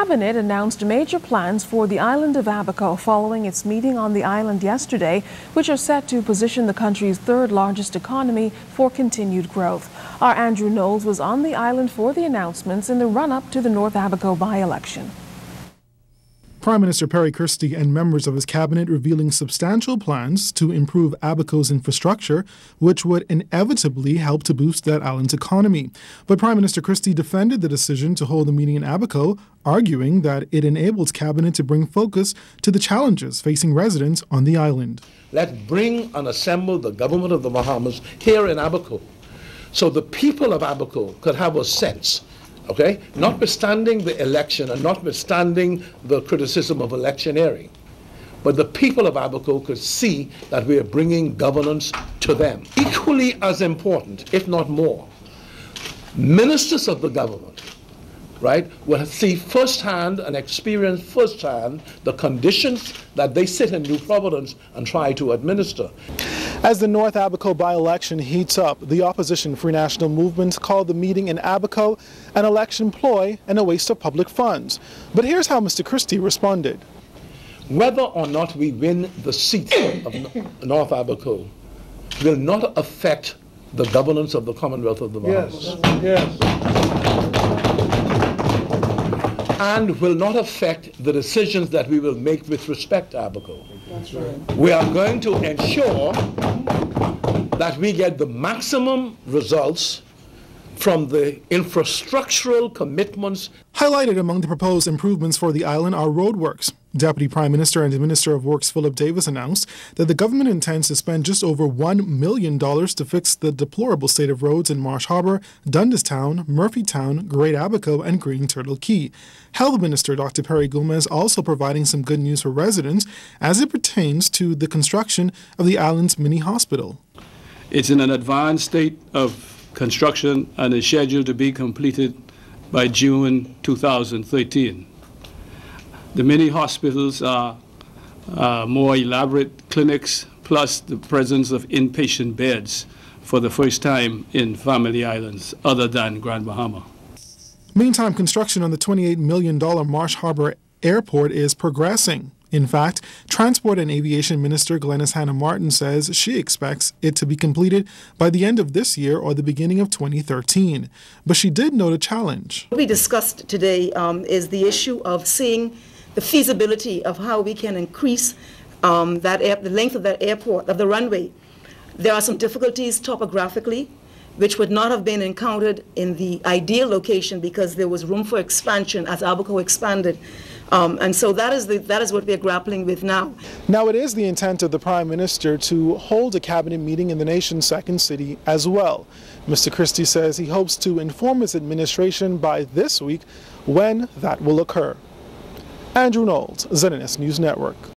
Cabinet announced major plans for the island of Abaco following its meeting on the island yesterday, which are set to position the country's third largest economy for continued growth. Our Andrew Knowles was on the island for the announcements in the run-up to the North Abaco by-election. Prime Minister Perry Christie and members of his cabinet revealing substantial plans to improve Abaco's infrastructure, which would inevitably help to boost that island's economy. But Prime Minister Christie defended the decision to hold a meeting in Abaco, arguing that it enables cabinet to bring focus to the challenges facing residents on the island. Let's bring and assemble the government of the Bahamas here in Abaco, so the people of Abaco could have a sense. Okay, notwithstanding the election and notwithstanding the criticism of electioneering, but the people of Abaco could see that we are bringing governance to them. Equally as important, if not more, ministers of the government, right, will see firsthand and experience firsthand the conditions that they sit in New Providence and try to administer. As the North Abaco by-election heats up, the opposition Free National Movement called the meeting in Abaco an election ploy and a waste of public funds. But here's how Mr. Christie responded. Whether or not we win the seat of North Abaco will not affect the governance of the Commonwealth of the Bahamas. Yes. And will not affect the decisions that we will make with respect to Abaco. That's right. We are going to ensure that we get the maximum results from the infrastructural commitments. Highlighted among the proposed improvements for the island are roadworks. Deputy Prime Minister and the Minister of Works Philip Davis announced that the government intends to spend just over $1 million to fix the deplorable state of roads in Marsh Harbor, Dundastown, Murphytown, Great Abaco, and Green Turtle Key. Health Minister Dr. Perry Gomez also providing some good news for residents as it pertains to the construction of the island's mini hospital. It's in an advanced state of construction and is scheduled to be completed by June 2013. The mini hospitals are more elaborate clinics, plus the presence of inpatient beds for the first time in family islands other than Grand Bahama. Meantime, construction on the $28 million Marsh Harbor Airport is progressing. In fact, Transport and Aviation Minister Glenys Hanna Martin says she expects it to be completed by the end of this year or the beginning of 2013. But she did note a challenge. What we discussed today is the issue of seeing the feasibility of how we can increase the length of that airport, of the runway. There are some difficulties topographically, which would not have been encountered in the ideal location because there was room for expansion as Abaco expanded. And so that is what we're grappling with now. Now, it is the intent of the Prime Minister to hold a cabinet meeting in the nation's second city as well. Mr. Christie says he hopes to inform his administration by this week when that will occur. Andrew Knowles, ZNS News Network.